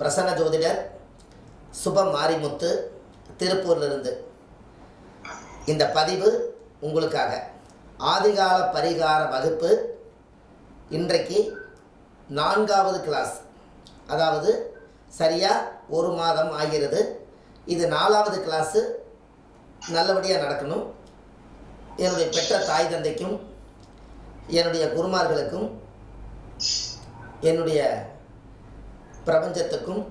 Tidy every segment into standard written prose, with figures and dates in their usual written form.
பிரசன்ன ஜோதிடர் சுப மாரிமுத்து திருப்பூரிலிருந்து இந்த பதிவு உங்களுக்காக. ஆதிகால பரிகார வகுப்பு இன்றைக்கு 4வது கிளாஸ், அதாவது சரியாக 1 மாதம் ஆகிறது. இது 4வது கிளாஸு நல்லபடியாக நடக்கணும். என்னுடைய பெற்ற தாய் தந்தைக்கும் என்னுடைய குருமார்களுக்கும் என்னுடைய பிரபஞ்சத்துக்கும்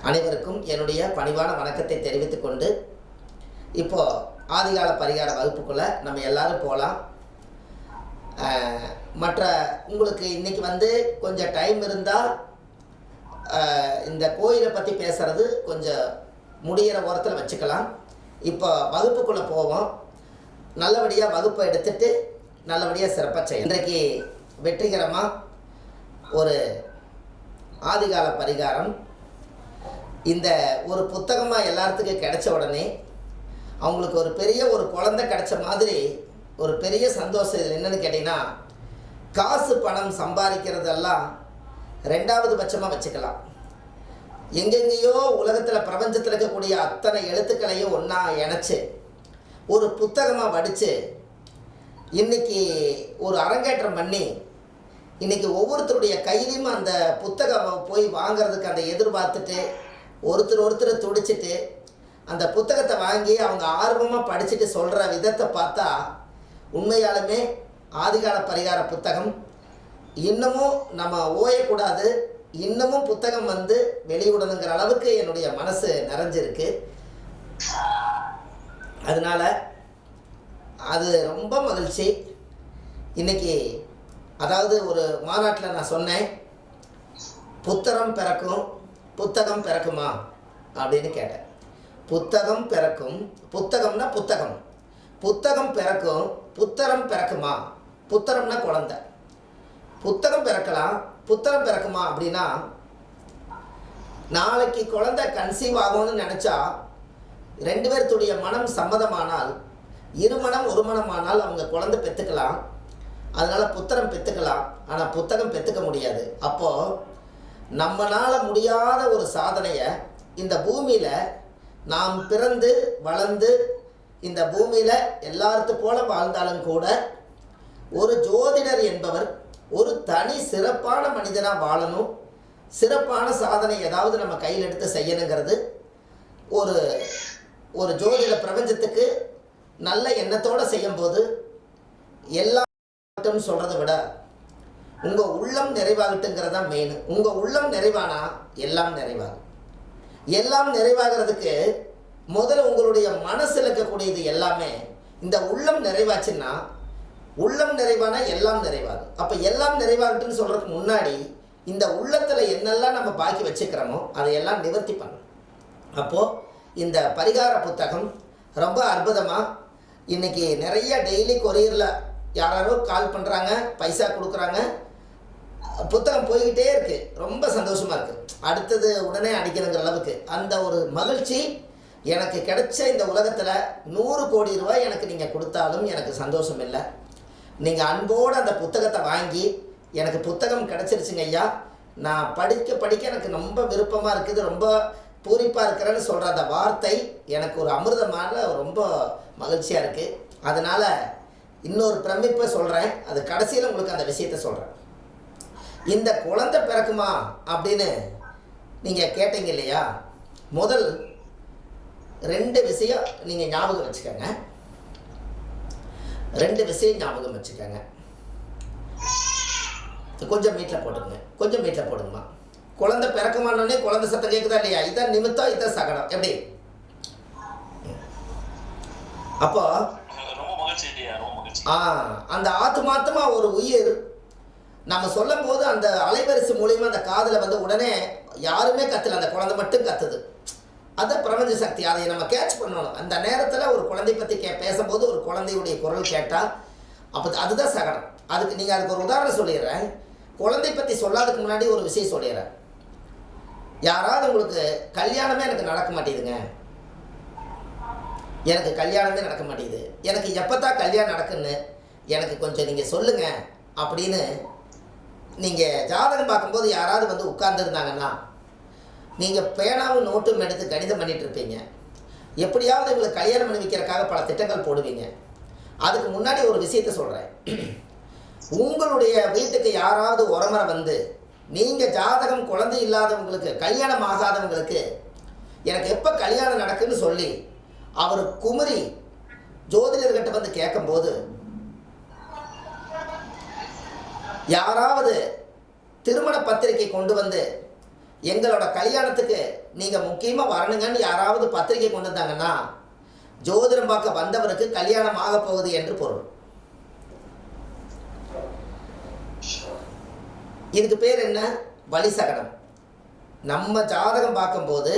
அனைவருக்கும் என்னுடைய பணிவான வணக்கத்தை தெரிவித்துக் கொண்டு இப்போது ஆதிகால பரிகார வகுப்புக்குள்ளே நம்ம எல்லாரும் போகலாம். மற்ற உங்களுக்கு இன்றைக்கி கொஞ்சம் டைம் இருந்தால் இந்த கோயிலை பற்றி பேசுகிறது கொஞ்சம் முடிகிற ஓரத்தில் வச்சுக்கலாம். இப்போ வகுப்புக்குள்ளே போவோம். நல்லபடியாக வகுப்பை எடுத்துகிட்டு நல்லபடியாக சிறப்பாக செய்யும். இன்றைக்கு வெற்றிகரமாக ஒரு ஆதிகால பரிகாரம் இந்த ஒரு புத்தகமாக எல்லாத்துக்கும் கிடைச்ச உடனே அவங்களுக்கு ஒரு பெரிய ஒரு குழந்தை கிடைச்ச மாதிரி ஒரு பெரிய சந்தோஷம். இதில் என்னென்னு கேட்டிங்கன்னா, காசு பணம் சம்பாதிக்கிறதெல்லாம் 2வது பட்சமாக வச்சுக்கலாம். எங்கெங்கேயோ உலகத்தில் பிரபஞ்சத்தில் இருக்கக்கூடிய அத்தனை எழுத்துக்களையும் ஒன்றா இணைச்சி ஒரு புத்தகமாக வடித்து இன்றைக்கி ஒரு அரங்கேற்றம் பண்ணி இன்றைக்கி ஒவ்வொருத்தருடைய கையிலையும் அந்த புத்தகம் போய் வாங்கிறதுக்கு அந்த எதிர்பார்த்துட்டு ஒருத்தர் துடிச்சிட்டு அந்த புத்தகத்தை வாங்கி அவங்க ஆர்வமாக படிச்சுட்டு சொல்கிற விதத்தை பார்த்தா உண்மையாலுமே ஆதிகால பரிகார புத்தகம் இன்னமும் நம்ம ஓயக்கூடாது, இன்னமும் புத்தகம் வெளியிடணுங்கிற அளவுக்கு என்னுடைய மனசு நிறைஞ்சிருக்கு. அதனால் அது ரொம்ப மகிழ்ச்சி. இன்றைக்கி அதாவது ஒரு மாநாட்டில் நான் சொன்னேன், புத்தகம் பிறக்கும் புத்தகம் பிறக்குமா அப்படின்னு கேட்டேன். புத்தகம் பிறக்கும், புத்தகம்னா புத்தகம், புத்தகம் பிறக்கும் புத்தரம் பிறக்குமா? புத்தரம்னா குழந்தை. புத்தகம் பிறக்கலாம், புத்தரம் பிறக்குமா அப்படின்னா, நாளைக்கு குழந்தை கன்சீவ் ஆகும்னு நினச்சா 2 பேர்த்துடைய மனம் சம்மதமானால், இருமனம் ஒரு மனமானால் அவங்க குழந்தை பெற்றுக்கலாம். அதனால் புத்தரம் பெற்றுக்கலாம். ஆனால் புத்தகம் பெற்றுக்க முடியாது. அப்போது நம்மளால் முடியாத ஒரு சாதனையை இந்த பூமியில் நாம் பிறந்து வளர்ந்து இந்த பூமியில் எல்லாத்து போல வாழ்ந்தாலும் கூட ஒரு ஜோதிடர் என்பவர் ஒரு தனி சிறப்பான மனிதனாக வாழணும். சிறப்பான சாதனை ஏதாவது நம்ம கையில் எடுத்து செய்யணுங்கிறது ஒரு ஜோதிட பிரபஞ்சத்துக்கு நல்ல எண்ணத்தோடு செய்யும்போது எல்லாம் சொல்கிறத விட உங்கள் உள்ளம் நிறைவாகட்டுங்கிறது தான் மெயின். உங்கள் உள்ளம் நிறைவானா எல்லாம் நிறைவாகும். எல்லாம் நிறைவாகிறதுக்கு முதல்ல உங்களுடைய மனசில் இருக்கக்கூடியது எல்லாமே இந்த உள்ளம் நிறைவாச்சுன்னா, உள்ளம் நிறைவானா எல்லாம் நிறைவாகும். அப்போ எல்லாம் நிறைவாகட்டுன்னு சொல்கிறதுக்கு முன்னாடி இந்த உள்ளத்தில் என்னெல்லாம் நம்ம பாக்கி வச்சுக்கிறோமோ அதையெல்லாம் நிவர்த்தி பண்ணணும். அப்போது இந்த பரிகார புத்தகம் ரொம்ப அற்புதமாக இன்றைக்கி நிறைய டெய்லி கொரியரில் யாரோ கால் பண்ணுறாங்க, பைசா கொடுக்குறாங்க, புத்தகம் போய்கிட்டே இருக்குது. ரொம்ப சந்தோஷமாக இருக்குது. அடுத்தது உடனே அடிக்கணுங்கிற அளவுக்கு அந்த ஒரு மகிழ்ச்சி எனக்கு கிடைச்ச இந்த உலகத்தில் 100 கோடி ரூபாய் எனக்கு நீங்கள் கொடுத்தாலும் எனக்கு சந்தோஷம் இல்லை. நீங்கள் அன்போடு அந்த புத்தகத்தை வாங்கி எனக்கு புத்தகம் கிடச்சிருச்சுங்க ஐயா, நான் படிக்க எனக்கு ரொம்ப விருப்பமாக இருக்குது, ரொம்ப பூரிப்பாக இருக்கிறேன்னு சொல்கிற அந்த வார்த்தை எனக்கு ஒரு அமிர்தமான ரொம்ப மகிழ்ச்சியாக இருக்குது. அதனால் இன்னொரு பிரமிப்பை சொல்கிறேன். அது கடைசியில் உங்களுக்கு அந்த விஷயத்தை சொல்கிறேன். இந்த குழந்தை பிறக்குமா அப்படின்னு நீங்கள் கேட்டீங்க இல்லையா? முதல் 2 விஷயம் நீங்கள் ஞாபகம் வச்சுக்கோங்க. 2 விஷயம் ஞாபகம் வச்சுக்கோங்க. கொஞ்சம் மீட்டில் போட்டுங்க, கொஞ்சம் மீட்டில் போடுங்கம்மா. குழந்தை பிறக்குமானோடனே குழந்தை சத்தம் கேட்குதா இல்லையா? இதான் நிமித்தம், இதான் சகடம். எப்படி? அப்போ அந்த ஆத்மாத்தமா ஒரு உயிர் நம்ம சொல்லும் போது அந்த அலைவரிசை மூலியமா அந்த காதில் உடனே யாருமே கத்தல, அந்த குழந்தை மட்டும் கத்துது. அதை பிரபஞ்ச சக்தி, அதை நம்ம கேட்ச் பண்ணணும். அந்த நேரத்தில் ஒரு குழந்தை பற்றி பேசும்போது ஒரு குழந்தையுடைய குரல் கேட்டால் அப்போ அதுதான் சகடம். அதுக்கு ஒரு உதாரணம் சொல்லிடுறேன். குழந்தை பற்றி சொல்லாததுக்கு முன்னாடி ஒரு விஷயம் சொல்லிடுறேன். யாராவது உங்களுக்கு கல்யாணமே எனக்கு நடக்க மாட்டேங்குதுங்க, எனக்கு கல்யாணமே நடக்க மாட்டேங்குது, எனக்கு எப்போ தான் கல்யாணம் நடக்குன்னு எனக்கு கொஞ்சம் நீங்கள் சொல்லுங்கள் அப்படின்னு நீங்கள் ஜாதகம் பார்க்கும்போது யாராவது வந்து உட்கார்ந்துருந்தாங்கன்னா நீங்கள் பேனாவும் நோட்டும் எடுத்து கணிதம் பண்ணிகிட்டு இருப்பீங்க. எப்படியாவது உங்களுக்கு கல்யாணம் பண்ணி வைக்கிறதுக்காக பல திட்டங்கள் போடுவீங்க. அதுக்கு முன்னாடி ஒரு விஷயத்த சொல்கிறேன். உங்களுடைய வீட்டுக்கு யாராவது உறமுறை வந்து நீங்கள் ஜாதகம் குழந்தை இல்லாதவங்களுக்கு, கல்யாணம் ஆகாதவங்களுக்கு எனக்கு எப்போ கல்யாணம் நடக்குன்னு சொல்லி அவர் குமரி ஜோதிடர்கிட்ட வந்து கேட்கும்போது, யாராவது திருமண பத்திரிகை கொண்டு வந்து எங்களோட கல்யாணத்துக்கு நீங்கள் முக்கியமாக வரணுங்கன்னு யாராவது பத்திரிகை கொண்டு வந்தாங்கன்னா ஜோதிடம் பார்க்க வந்தவருக்கு கல்யாணம் ஆக போகுது என்று பொருள். இதுக்கு பேர் என்ன? வழி சகனம். நம்ம ஜாதகம் பார்க்கும்போது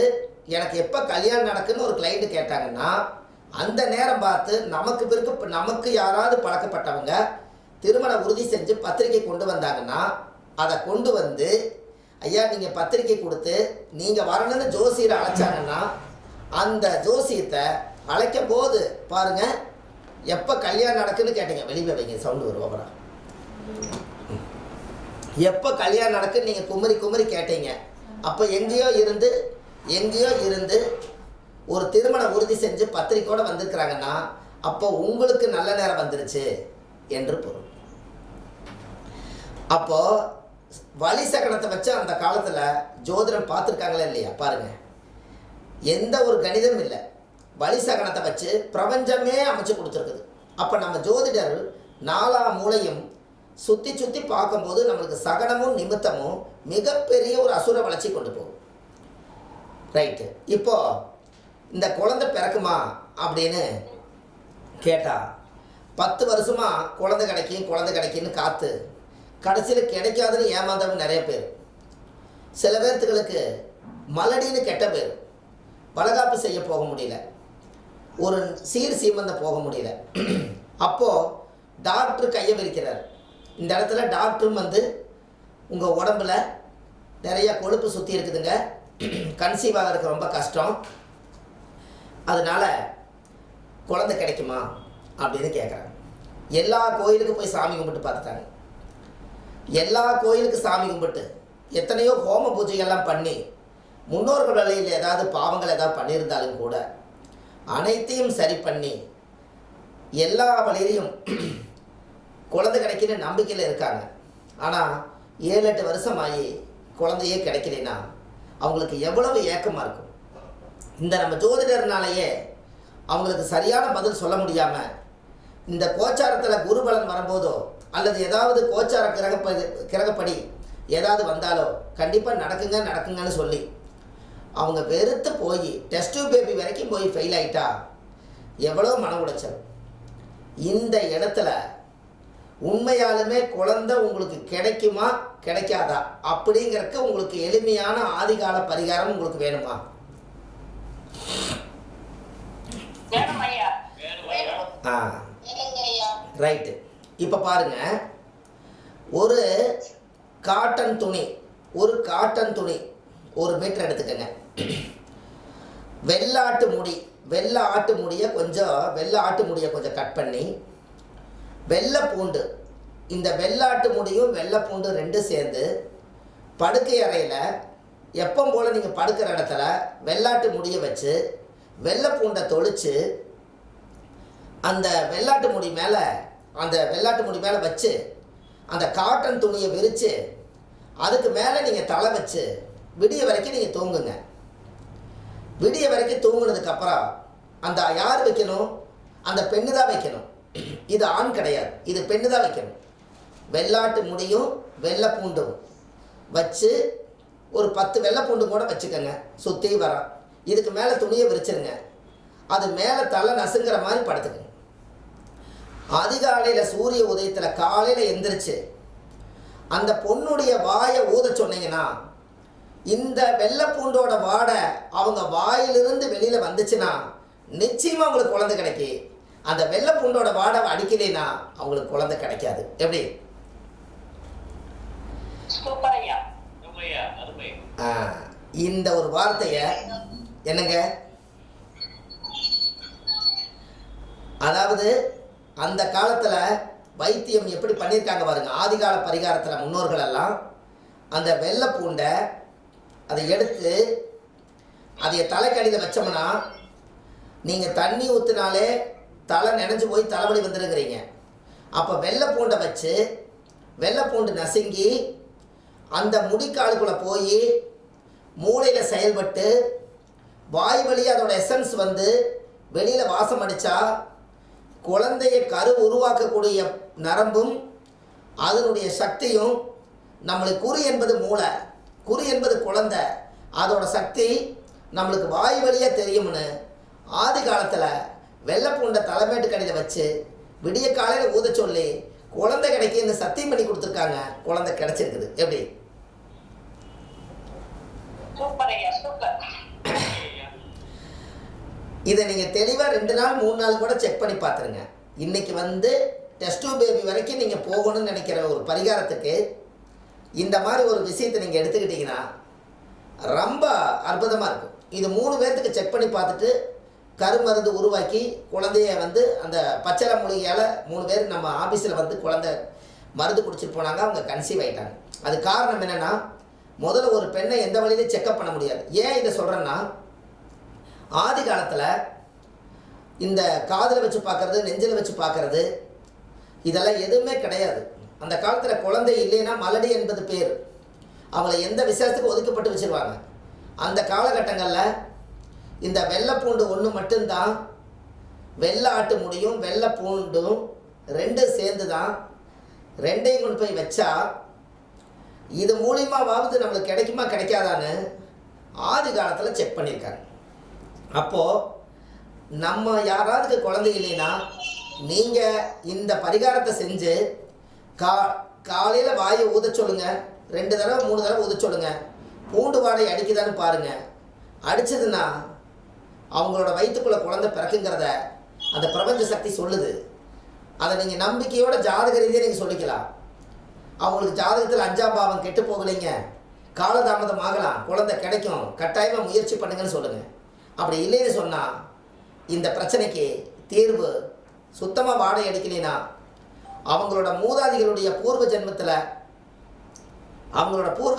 எனக்கு எப்போ கல்யாணம் நடக்குன்னு ஒரு கிளைண்ட் கேட்டாங்கன்னா அந்த நேரம் பார்த்து நமக்கு யாராவது பழக்கப்பட்டவங்க திருமண உறுதி செஞ்சு பத்திரிகை கொண்டு வந்தாங்கன்னா அதை கொண்டு வந்து, ஐயா நீங்கள் பத்திரிகை கொடுத்து நீங்கள் வரணும்னு ஜோசியரை அழைச்சாங்கன்னா அந்த ஜோசியத்தை அழைக்கும் போது பாருங்கள் எப்போ கல்யாணம் நடக்குன்னு கேட்டீங்க. வெளியே வைங்க, சவுண்டு வரும். அப்புறம் எப்போ கல்யாணம் நடக்குன்னு நீங்கள் குமரி கேட்டீங்க. அப்போ எங்கேயோ இருந்து ஒரு திருமண உறுதி செஞ்சு பத்திரிக்கையோடு வந்திருக்கிறாங்கன்னா அப்போ உங்களுக்கு நல்ல நேரம் வந்துருச்சு என்று பொருள். அப்போது வழி சக்கனத்தை வச்சு அந்த காலத்தில் ஜோதிடம் பார்த்துருக்காங்களா இல்லையா? பாருங்கள், எந்த ஒரு கணிதம் இல்லை, வழி சகனத்தை வச்சு பிரபஞ்சமே அமைச்சு கொடுத்துருக்குது. அப்போ நம்ம ஜோதிடர் நாலா மூலையும் சுற்றி பார்க்கும்போது நம்மளுக்கு சகனமும் நிமித்தமும் மிகப்பெரிய ஒரு அசுர வளர்ச்சி கொண்டு போகும். ரைட்டு. இப்போது இந்த குழந்தை பிறக்குமா அப்படின்னு கேட்டால் 10 வருஷமாக குழந்தை கிடைக்குன்னு காத்து கடைசியில் கிடைக்காதுன்னு ஏமாந்தவங்க நிறைய பேர். சில பேர்த்துகளுக்கு மலடின்னு கெட்ட பேர், வளகாப்பு செய்ய போக முடியல, ஒரு சீமந்தம் போக முடியல. அப்போது டாக்டர் கையை விரிக்கிறார். இந்த இடத்துல டாக்டரும் வந்து உங்கள் உடம்புல நிறைய கொழுப்பு சுற்றி இருக்குதுங்க, கன்சீவ் ஆகிறதுக்கு ரொம்ப கஷ்டம், அதனால் குழந்தை கிடைக்குமா அப்படின்னு கேட்குறாங்க. எல்லா கோயிலுக்கும் போய் சாமி கும்பிட்டு பார்த்துட்டாங்க. எல்லா கோயிலுக்கு சாமி கும்பிட்டு எத்தனையோ ஹோம பூஜைகள்லாம் பண்ணி முன்னோர்கள் வழியில் ஏதாவது பாவங்கள் ஏதாவது பண்ணியிருந்தாலும் கூட அனைத்தையும் சரி பண்ணி எல்லா வழியிலையும் குழந்தை கிடைக்கிற நம்பிக்கையில் இருக்காங்க. ஆனால் 7-8 வருஷம் ஆகி குழந்தையே கிடைக்கலைன்னா அவங்களுக்கு எவ்வளவு ஏக்கமாக இருக்கும். இந்த நம்ம ஜோதிடர்னாலேயே அவங்களுக்கு சரியான பதில் சொல்ல முடியாமல் இந்த கோச்சாரத்தில் குருபலன் வரும்போதோ அல்லது ஏதாவது கோச்சார கிரகப்படி ஏதாவது வந்தாலோ கண்டிப்பாக நடக்குங்கன்னு சொல்லி அவங்க வெறுத்து போய் டெஸ்ட் பேபி வரைக்கும் போய் ஃபெயில் ஆகிட்டா எவ்வளோ மன உளைச்சல். இந்த இடத்துல உண்மையாலுமே குழந்தை உங்களுக்கு கிடைக்குமா கிடைக்காதா அப்படிங்கிறதுக்கு உங்களுக்கு எளிமையான ஆதிகால பரிகாரம் உங்களுக்கு வேணுமா? ரைட்டு. இப்போ பாருங்க, ஒரு காட்டன் துணி ஒரு மீட்டர் எடுத்துக்கங்க. வெள்ளை ஆட்டு முடியை கொஞ்சம் கட் பண்ணி, வெள்ளை பூண்டு, இந்த வெள்ளாட்டு முடியும் வெள்ளை பூண்டு ரெண்டும் சேர்ந்து படுக்கை அறையில் எப்போ போல் நீங்கள் படுக்கிற இடத்துல வெள்ளாட்டு முடியை வச்சு வெள்ளை பூண்டை தொளிச்சு அந்த வெள்ளாட்டு முடி மேலே வச்சு அந்த காட்டன் துணியை விரித்து அதுக்கு மேலே நீங்கள் தலை வச்சு விடிய வரைக்கும் நீங்கள் தூங்குங்க. விடிய வரைக்கும் தூங்குனதுக்கப்புறம் அந்த யார் வைக்கணும்? அந்த பெண்ணு தான் வைக்கணும். இது ஆண் கிடையாது, இது பெண்ணு தான் வைக்கணும். வெள்ளாட்டு முடியும் வெள்ளை பூண்டும் வச்சு ஒரு 10 வெள்ளை பூண்டு கூட வச்சுக்கோங்க, சுற்றி வர. இதுக்கு மேலே துணியை விரிச்சிருங்க, அது மேலே தலை நசுங்கிற மாதிரி படுத்துக்குங்க. அதிகாலையில் சூரிய உதயத்தில் காலையில் எந்திரிச்சு அந்த பொண்ணுடைய வாயை ஊத சொன்னீங்கன்னா இந்த வெள்ளை பூண்டோட வாடை அவங்க வாயிலிருந்து வெளியில் வந்துச்சுன்னா நிச்சயமாக அவங்களுக்கு குழந்தை கிடைக்கி. அந்த வெள்ளை பூண்டோட வாடை அடிக்கலைன்னா அவங்களுக்கு குழந்தை கிடைக்காது. எப்படி? இந்த ஒரு வார்த்தையை என்னங்க, அதாவது அந்த காலத்தில் வைத்தியம் எப்படி பண்ணியிருக்காங்க பாருங்கள். ஆதிகால பரிகாரத்தில் முன்னோர்கள் எல்லாம் அந்த வெள்ளை பூண்டை அதை எடுத்து அதை தலைக்கடியில் வச்சோம்னா நீங்கள் தண்ணி ஊற்றினாலே தலை நனைஞ்சு போய் தலைவலி வந்துருங்கிறீங்க. அப்போ வெள்ளை பூண்டை வச்சு வெள்ளை பூண்டு நசுங்கி அந்த முடிக்காலுக்குள்ளே போய் மூளையில் செயல்பட்டு வாய் வழி அதோட எசன்ஸ் வந்து வெளியில் வாசம் அடித்தா குழந்தைய கரு உருவாக்கக்கூடிய நரம்பும் அதனுடைய சக்தியும் நம்மளுக்கு குறி என்பது மூளை, குறி என்பது குழந்தை, அதோட சக்தி நம்மளுக்கு வாய் வழியாக தெரியும்னு ஆதி காலத்தில் வெள்ளை பூண்டை தலைமேட்டு கடையில் வச்சு விடிய காலையில் ஊத சொல்லி குழந்தை கிடைக்குன்னு சத்தியம் பண்ணி கொடுத்துருக்காங்க. குழந்தை கிடைச்சிருக்குது. எப்படி? இதை நீங்கள் தெளிவாக 2 நாள் 3 நாள் கூட செக் பண்ணி பார்த்துருங்க. இன்றைக்கி வந்து டெஸ்ட் டியூப் பேபி வரைக்கும் நீங்கள் போகணும்னு நினைக்கிற ஒரு பரிகாரத்துக்கு இந்த மாதிரி ஒரு விஷயத்தை நீங்கள் எடுத்துக்கிட்டிங்கன்னா ரொம்ப அற்புதமாக இருக்கும். இது 3 பேர்த்துக்கு செக் பண்ணி பார்த்துட்டு கருமருந்து உருவாக்கி குழந்தைய வந்து அந்த பச்சளை மூலிகையால் 3 பேர் நம்ம ஆஃபீஸில் வந்து குழந்தை மருந்து குடிச்சிட்டு போனாங்க. அவங்க கன்சீவ் ஆகிட்டாங்க. அது காரணம் என்னென்னா, முதல்ல ஒரு பெண்ணை எந்த வழியிலையும் செக்கப் பண்ண முடியாது. ஏன் இதை சொல்கிறேன்னா, ஆதி காலத்தில் இந்த காதில் வச்சு பார்க்குறது, நெஞ்சில் வச்சு பார்க்குறது இதெல்லாம் எதுவுமே கிடையாது. அந்த காலத்தில் குழந்தை இல்லைன்னா மலடி என்பது பேர். அவங்கள எந்த விசேஷத்துக்கு ஒதுக்கப்பட்டு வச்சுருவாங்க. அந்த காலகட்டங்களில் இந்த வெள்ளை பூண்டு ஒன்று மட்டும்தான், வெள்ளை ஆட்டு முடியும் வெள்ளை பூண்டும் 2 சேர்ந்து தான், 2ஐயும் கொண்டு போய் வச்சா இது மூலியமாவது நம்மளுக்கு கிடைக்குமா கிடைக்காதான்னு ஆதி காலத்தில் செக் பண்ணியிருக்காங்க. அப்போது நம்ம யாராவது குழந்தை இல்லைன்னா நீங்கள் இந்த பரிகாரத்தை செஞ்சு காலையில் வாயை ஊத சொல்லுங்கள். 2 தடவை 3 தடவை ஊத சொல்லுங்கள். பூண்டு வாடை அடிக்குதான்னு பாருங்கள். அடிச்சதுன்னா அவங்களோட வயிற்றுக்குள்ளே குழந்தை பிறக்குங்கிறத அந்த பிரபஞ்ச சக்தி சொல்லுது. அதை நீங்கள் நம்பிக்கையோட ஜாதக ரீதியாக நீங்கள் சொல்லிக்கலாம். அவங்களுக்கு ஜாதகத்தில் 5ஆம் பாவம் கெட்டு போகலைங்க, காலதாமதம் ஆகலாம், குழந்தை கிடைக்கும், கட்டாயமாக முயற்சி பண்ணுங்கன்னு சொல்லுங்கள். அப்படி இல்லைன்னு சொன்னால் இந்த பிரச்சனைக்கு தீர்வு சுத்தமாக வாடகை அடிக்கலைன்னா அவங்களோட மூதாதிகளுடைய பூர்வ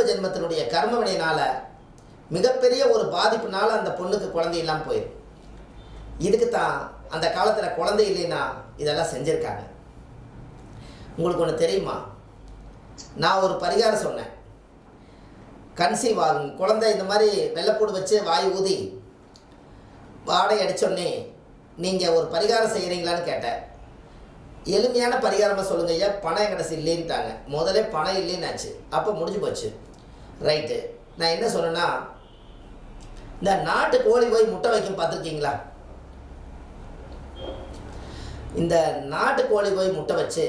ஜென்மத்தினுடைய கர்மவினையினால் மிகப்பெரிய ஒரு பாதிப்புனால அந்த பொண்ணுக்கு குழந்தை இல்லாமல் போயிடும். இதுக்கு தான் அந்த காலத்தில் குழந்தை இல்லைன்னா இதெல்லாம் செஞ்சுருக்காங்க. உங்களுக்கு ஒன்று தெரியுமா? நான் ஒரு பரிகாரம் சொன்னேன். கன்சீவ் ஆகும் குழந்தை இந்த மாதிரி வெள்ளைப்பூடு வச்சு வாய் ஊதி வாடகை அடித்தோடனே நீங்கள் ஒரு பரிகாரம் செய்கிறீங்களான்னு கேட்டேன். எளிமையான பரிகாரமாக சொல்லுங்க ஐயா, பணம் கடைசி இல்லைன்ட்டாங்க. முதல்ல பணம் இல்லைன்னு ஆச்சு. அப்போ முடிஞ்சு போச்சு. ரைட்டு. நான் என்ன சொன்னேன்னா, இந்த நாட்டு கோழி போய் முட்டை வைக்கும் பார்த்துருக்கீங்களா? இந்த நாட்டு கோழி போய் முட்டை வச்சு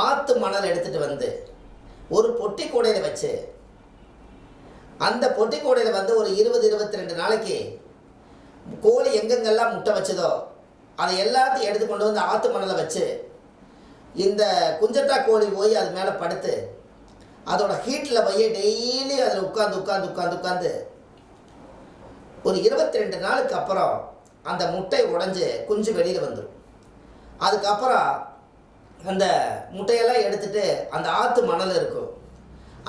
ஆற்று மணல் எடுத்துகிட்டு வந்து ஒரு பொட்டி கூடையில் வச்சு அந்த பொட்டி கூடையில் வந்து ஒரு 20-22 நாளைக்கு கோழி எங்கெங்கெல்லாம் முட்டை வச்சதோ அதை எல்லாத்தையும் எடுத்து கொண்டு வந்து ஆற்று மணலை வச்சு இந்த குஞ்சட்டா கோழி போய் அது மேலே படுத்து அதோட ஹீட்டில் போய் டெய்லி அதில் உட்காந்து ஒரு 22 நாளுக்கு அப்புறம் அந்த முட்டை உடைஞ்சு குஞ்சு வெளியில் வந்துடும். அதுக்கப்புறம் அந்த முட்டையெல்லாம் எடுத்துகிட்டு அந்த ஆற்று மணல் இருக்கும்,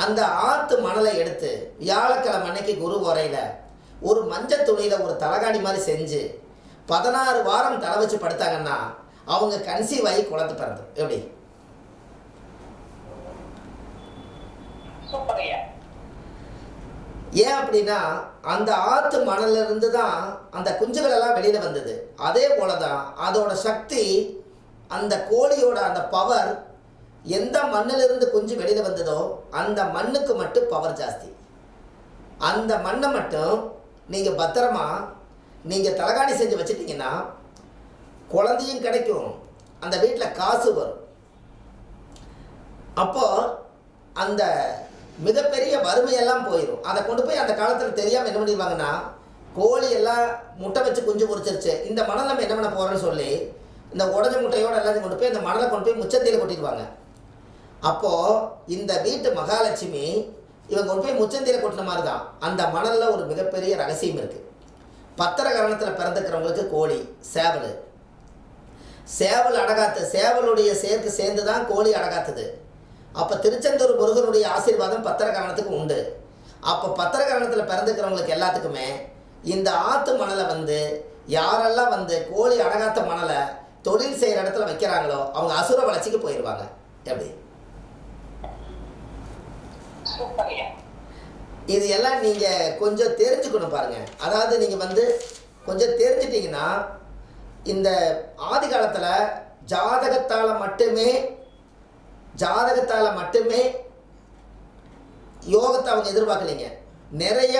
அந்த ஆற்று மணலை எடுத்து வியாழக்கிழமை அன்னைக்கு குரு உரையில் ஒரு மஞ்சள் துணியில் ஒரு தலகாணி மாதிரி செஞ்சு 16 வாரம் தலை வச்சு படுத்தாங்கன்னா அவங்க கன்சீவ் ஆகி குழந்தை பிறந்தோம். எப்படி? ஏன் அப்படின்னா அந்த ஆற்று மணலிருந்து தான் அந்த குஞ்சுகள் எல்லாம் வெளியில் வந்தது. அதே போல தான் அதோட சக்தி, அந்த கோழியோட அந்த பவர் எந்த மண்ணிலிருந்து குஞ்சு வெளியில் வந்ததோ அந்த மண்ணுக்கு மட்டும் பவர் ஜாஸ்தி. அந்த மண்ணை மட்டும் நீங்கள் பத்திரமா நீங்கள் தலகாணி செஞ்சு வச்சுட்டிங்கன்னா குழந்தையும் கிடைக்கும், அந்த வீட்டில் காசு வரும். அப்போது அந்த மிகப்பெரிய வறுமையெல்லாம் போயிடும். அதை கொண்டு போய் அந்த காலத்தில் தெரியாமல் என்ன பண்ணிடுவாங்கன்னா, கோழி எல்லாம் முட்டை வச்சு குஞ்சு பொரிச்சிருச்சு, இந்த மணல் நம்ம என்ன பண்ண போகிறோன்னு சொல்லி இந்த உடஞ்ச முட்டையோடு எல்லாத்தையும் கொண்டு போய் அந்த மணலை கொண்டு போய் முச்சந்தியில் கொட்டிடுவாங்க. அப்போது இந்த வீட்டு மகாலட்சுமி இவங்க கொண்டு போய் முச்சந்தியில் கொட்டின மாதிரி தான். அந்த மணலில் ஒரு மிகப்பெரிய ரகசியம் இருக்குது. பத்திர கரணத்தில் பிறந்துக்கிறவங்களுக்கு கோழி, சேவல், சேவல் அடகாத்து, சேவலுடைய சேர்க்கு சேர்ந்து தான் கோழி அடகாத்துது. அப்போ திருச்செந்தூர் முருகனுடைய ஆசீர்வாதம் பத்திரகாரணத்துக்கு உண்டு. அப்போ பத்திரகாரணத்தில் பிறந்துக்கிறவங்களுக்கு எல்லாத்துக்குமே இந்த ஆற்று மணலை வந்து யாரெல்லாம் வந்து கோழி அடகாத்த மணலை தொழில் செய்கிற இடத்துல வைக்கிறாங்களோ அவங்க அசுர வளர்ச்சிக்கு போயிடுவாங்க. எப்படி இது எல்லாம் நீங்கள் கொஞ்சம் தெரிஞ்சுக்கணும் பாருங்கள். அதாவது நீங்கள் வந்து கொஞ்சம் தெரிஞ்சிட்டிங்கன்னா இந்த ஆதி காலத்தில் ஜாதகத்தால் மட்டுமே யோகத்தை அவங்க எதிர்பார்க்கலைங்க. நிறைய